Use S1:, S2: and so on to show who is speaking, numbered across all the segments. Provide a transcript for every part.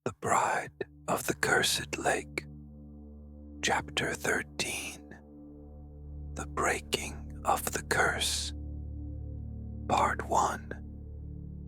S1: The Bride of the Cursed Lake. Chapter 13. The Breaking of the Curse. Part 1.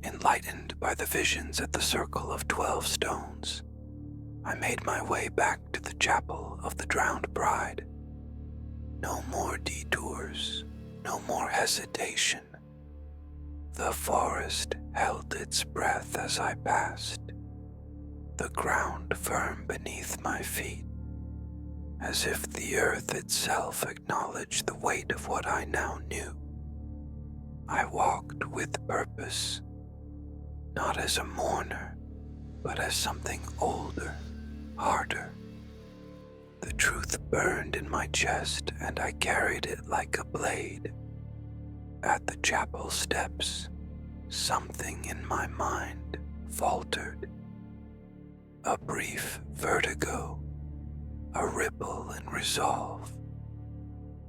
S1: Enlightened by the visions at the Circle of 12 Stones, I made my way back to the chapel of the drowned bride. No more detours, no more hesitation. The forest held its breath as I passed, the ground firm beneath my feet, as if the earth itself acknowledged the weight of what I now knew. I walked with purpose, not as a mourner, but as something older, harder. The truth burned in my chest, and I carried it like a blade. At the chapel steps, something in my mind faltered. A brief vertigo, a ripple in resolve.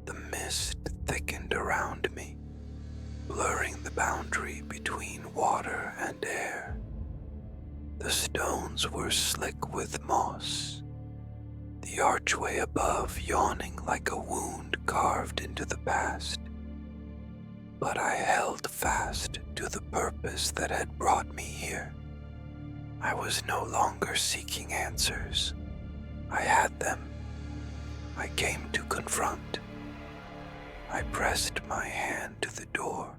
S1: The mist thickened around me, blurring the boundary between water and air. The stones were slick with moss, the archway above yawning like a wound carved into the past. But I held fast to the purpose that had brought me here. I was no longer seeking answers. I had them. I came to confront. I pressed my hand to the door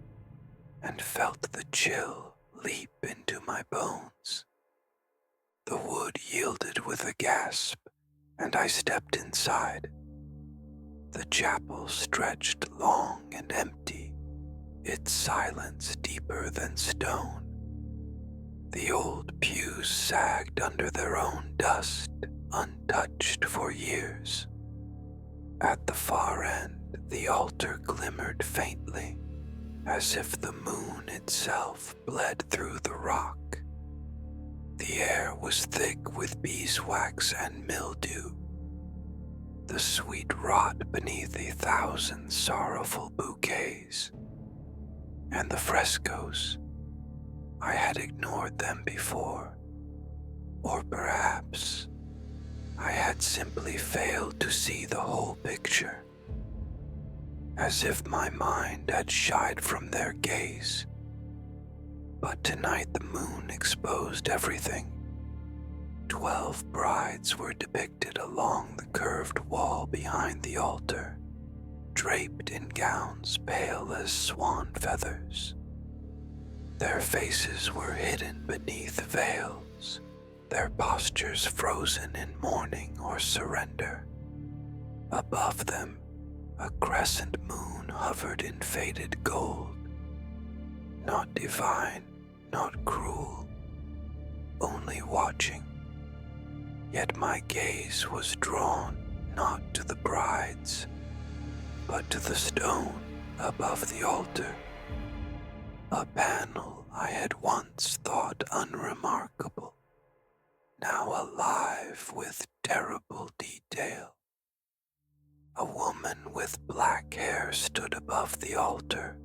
S1: and felt the chill leap into my bones. The wood yielded with a gasp, and I stepped inside. The chapel stretched long and empty, its silence deeper than stone. The old pews sagged under their own dust, untouched for years. At the far end, the altar glimmered faintly, as if the moon itself bled through the rock. The air was thick with beeswax and mildew, the sweet rot beneath 1,000 sorrowful bouquets. And the frescoes, I had ignored them before, or perhaps I had simply failed to see the whole picture, as if my mind had shied from their gaze. But tonight the moon exposed everything. 12 brides were depicted along the curved wall behind the altar, draped in gowns pale as swan feathers. Their faces were hidden beneath veils, their postures frozen in mourning or surrender. Above them, a crescent moon hovered in faded gold. Not divine, not cruel, only watching. Yet my gaze was drawn not to the brides, but to the stone above the altar. A panel I had once thought unremarkable, now alive with terrible detail. A woman with black hair stood above the altar,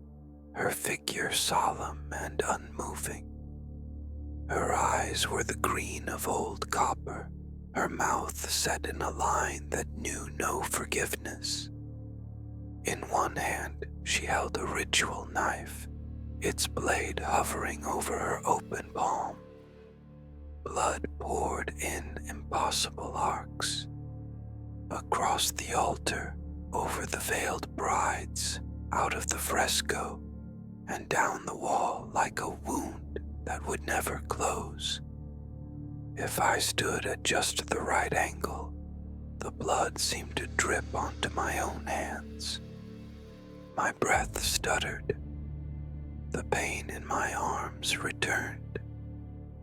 S1: her figure solemn and unmoving. Her eyes were the green of old copper, her mouth set in a line that knew no forgiveness. In one hand, she held a ritual knife, its blade hovering over her open palm. Blood poured in impossible arcs. Across the altar, over the veiled brides, out of the fresco, and down the wall like a wound that would never close. If I stood at just the right angle, the blood seemed to drip onto my own hands. My breath stuttered. The pain in my arms returned,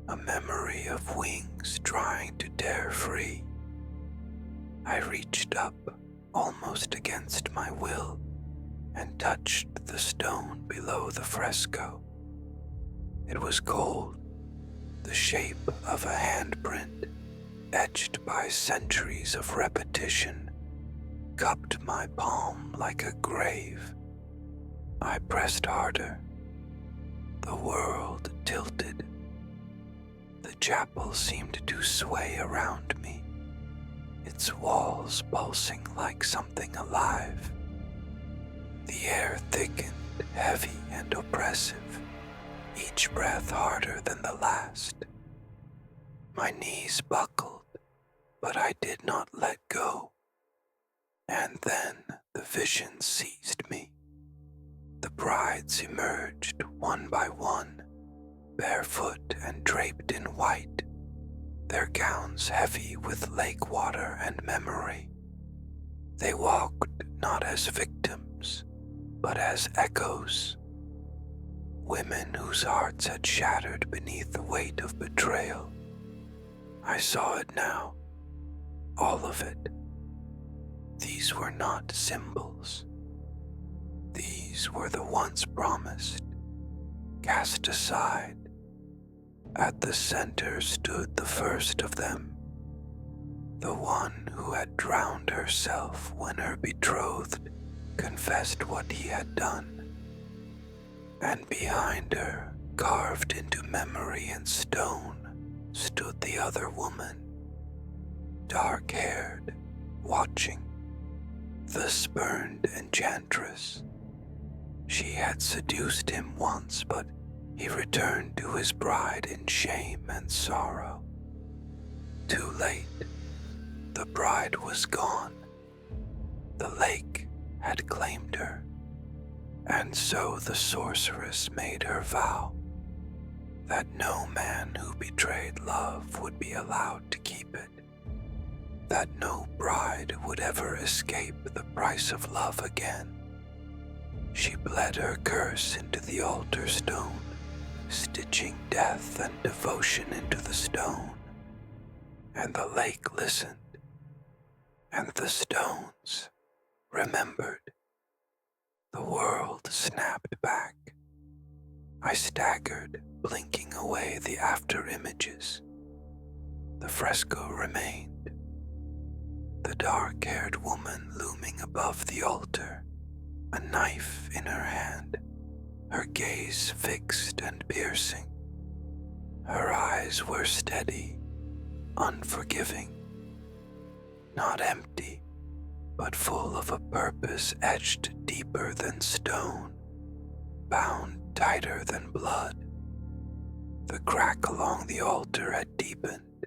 S1: a memory of wings trying to tear free. I reached up, almost against my will, and touched the stone below the fresco. It was cold, the shape of a handprint, etched by centuries of repetition, cupped my palm like a grave. I pressed harder. The world tilted. The chapel seemed to sway around me, its walls pulsing like something alive. The air thickened, heavy and oppressive, each breath harder than the last. My knees buckled, but I did not let go. And then the vision seized me. The brides emerged one by one, barefoot and draped in white, their gowns heavy with lake water and memory. They walked not as victims, but as echoes. Women whose hearts had shattered beneath the weight of betrayal. I saw it now, all of it. These were not symbols. These were the once promised, cast aside. At the center stood the first of them, the one who had drowned herself when her betrothed confessed what he had done. And behind her, carved into memory in stone, stood the other woman, dark-haired, watching, the spurned enchantress. She had seduced him once, but he returned to his bride in shame and sorrow. Too late. The bride was gone. The lake had claimed her, and so the sorceress made her vow that no man who betrayed love would be allowed to keep it, that no bride would ever escape the price of love again. She bled her curse into the altar stone, stitching death and devotion into the stone. And the lake listened, and the stones remembered. The world snapped back. I staggered, blinking away the after images. The fresco remained. The dark-haired woman looming above the altar, a knife in her hand, her gaze fixed and piercing. Her eyes were steady, unforgiving, not empty, but full of a purpose etched deeper than stone, bound tighter than blood. The crack along the altar had deepened.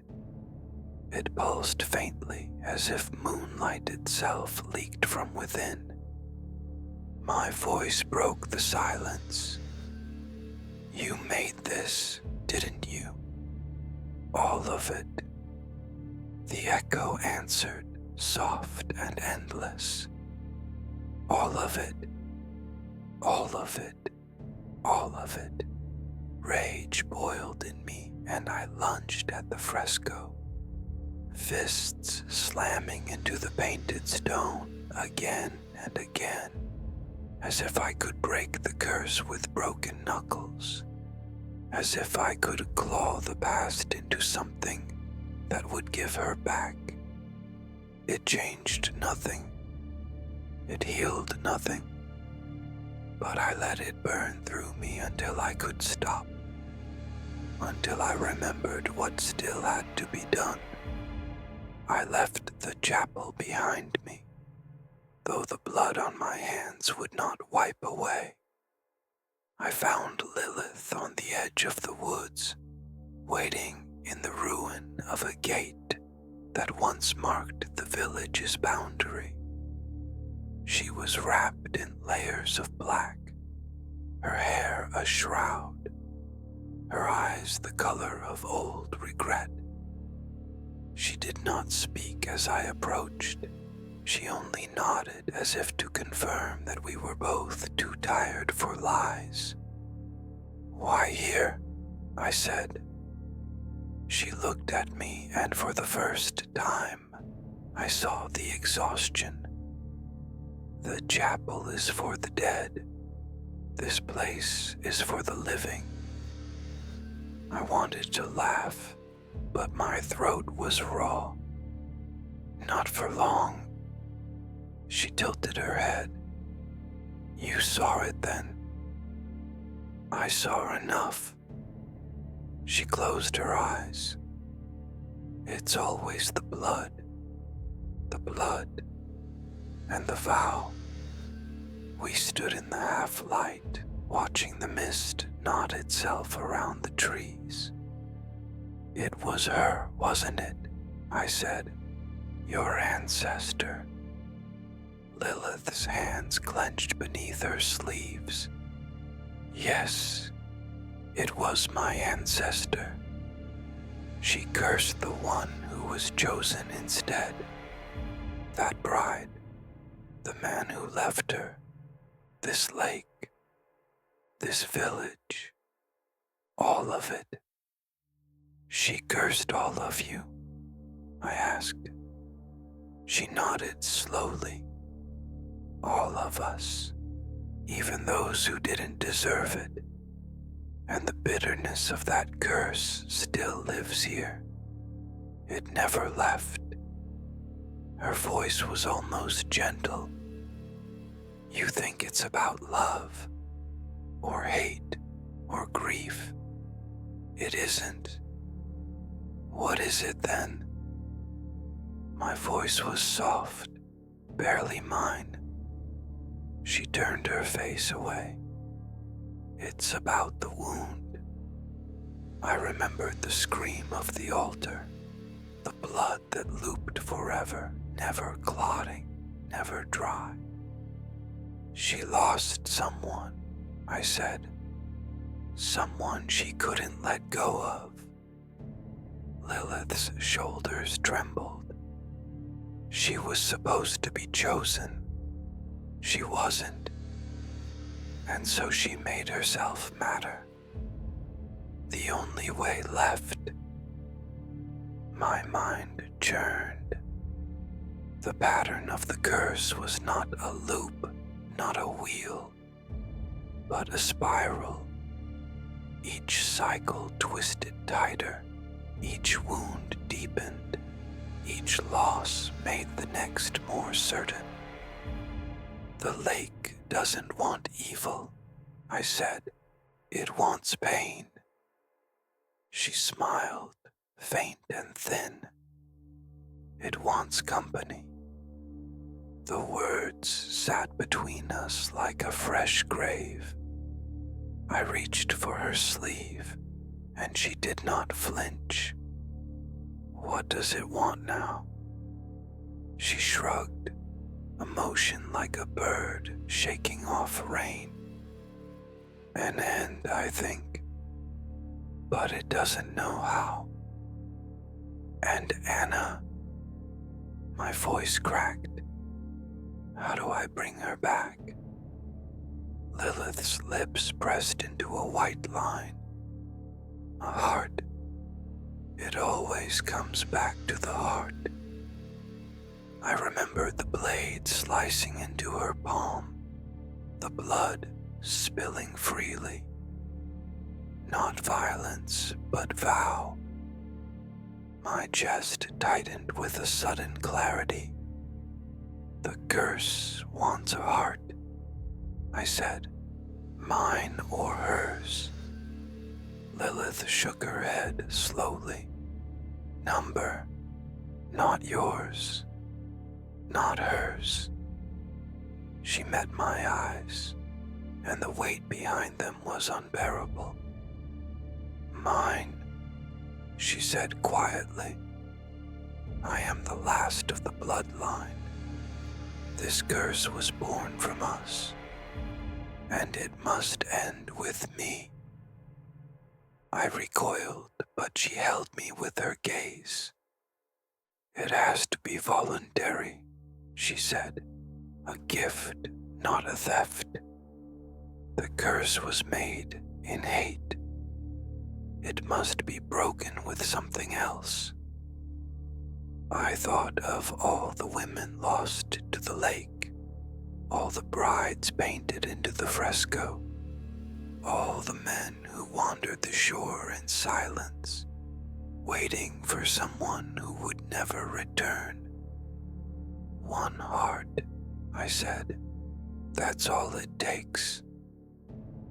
S1: It pulsed faintly, as if moonlight itself leaked from within. My voice broke the silence. You made this, didn't you? All of it. The echo answered, soft and endless. All of it. All of it. All of it. Rage boiled in me, and I lunged at the fresco, fists slamming into the painted stone again and again, as if I could break the curse with broken knuckles, as if I could claw the past into something that would give her back. It changed nothing. It healed nothing. But I let it burn through me until I could stop, until I remembered what still had to be done. I left the chapel behind me, though the blood on my hands would not wipe away. I found Lilith on the edge of the woods, waiting in the ruin of a gate that once marked the village's boundary. She was wrapped in layers of black, her hair a shroud, her eyes the color of old regret. She did not speak as I approached. She only nodded as if to confirm that we were both too tired for lies. Why here? I said. She looked at me, and for the first time, I saw the exhaustion. The chapel is for the dead. This place is for the living. I wanted to laugh, but my throat was raw. Not for long. She tilted her head. You saw it then. I saw enough. She closed her eyes. It's always the blood, and the vow. We stood in the half-light, watching the mist knot itself around the trees. It was her, wasn't it? I said. Your ancestor. Lilith's hands clenched beneath her sleeves. Yes, it was my ancestor. She cursed the one who was chosen instead. That bride, the man who left her, this lake, this village, all of it. She cursed all of you, I asked. She nodded slowly. All of us, even those who didn't deserve it. And the bitterness of that curse still lives here. It never left. Her voice was almost gentle. You think it's about love, or hate, or grief. It isn't. What is it then? My voice was soft, barely mine. She turned her face away. It's about the wound. I remembered the scream of the altar, the blood that looped forever, never clotting, never dry. She lost someone, I said. Someone she couldn't let go of. Lilith's shoulders trembled. She was supposed to be chosen. She wasn't. And so she made herself matter. The only way left. My mind churned. The pattern of the curse was not a loop, not a wheel, but a spiral. Each cycle twisted tighter, each wound deepened, each loss made the next more certain. The lake doesn't want evil, I said. It wants pain. She smiled, faint and thin. It wants company. The words sat between us like a fresh grave. I reached for her sleeve, and she did not flinch. What does it want now? She shrugged, emotion like a bird shaking off rain. An end, I think, but it doesn't know how. And Anna, my voice cracked. How do I bring her back? Lilith's lips pressed into a white line. A heart. It always comes back to the heart. I remembered the blade slicing into her palm, the blood spilling freely. Not violence, but vow. My chest tightened with a sudden clarity. The curse wants a heart, I said. Mine or hers? Lilith shook her head slowly. Number, not yours, not hers. She met my eyes, and the weight behind them was unbearable. Mine, she said quietly. I am the last of the bloodline. This curse was born from us, and it must end with me. I recoiled, but she held me with her gaze. It has to be voluntary, she said. A gift, not a theft. The curse was made in hate. It must be broken with something else. I thought of all the women lost to the lake, all the brides painted into the fresco, all the men who wandered the shore in silence, waiting for someone who would never return. One heart, I said. That's all it takes.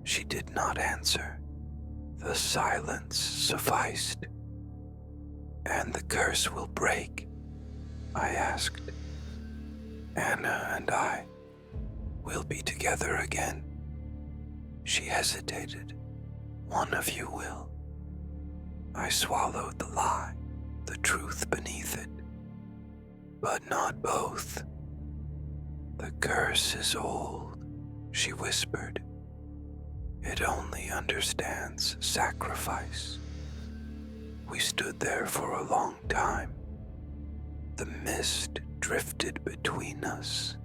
S1: She did not answer. The silence sufficed. "And the curse will break?" I asked. "Anna and I will be together again." She hesitated. "One of you will." I swallowed the lie, the truth beneath it. "But not both. The curse is old," she whispered. "It only understands sacrifice." We stood there for a long time. The mist drifted between us.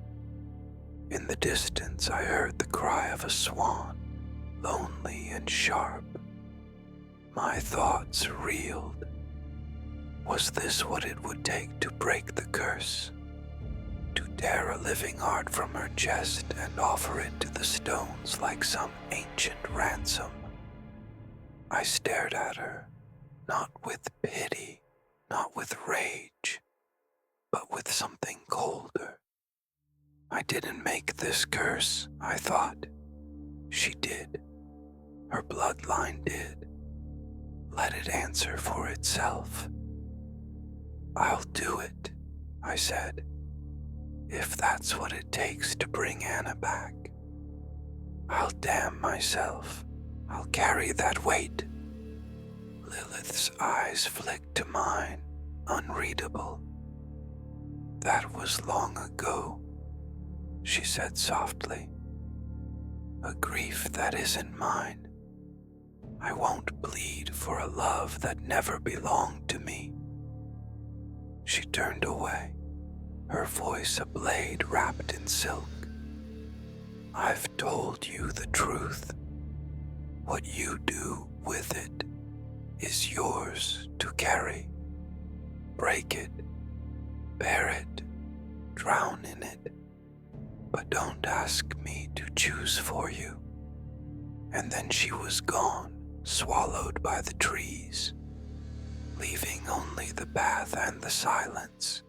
S1: In the distance, I heard the cry of a swan, lonely and sharp. My thoughts reeled. Was this what it would take to break the curse? To tear a living heart from her chest and offer it to the stones like some ancient ransom? I stared at her, not with pity, not with rage, but with something colder. I didn't make this curse, I thought. She did. Her bloodline did. Let it answer for itself. "I'll do it," I said, "if that's what it takes to bring Anna back. I'll damn myself. I'll carry that weight." Lilith's eyes flicked to mine, unreadable. "That was long ago," she said softly. "A grief that isn't mine. I won't bleed for a love that never belonged to me." She turned away, her voice a blade wrapped in silk. "I've told you the truth. What you do with it is yours to carry. Break it, bear it, drown in it, but don't ask me to choose for you." And then she was gone, swallowed by the trees, leaving only the path and the silence.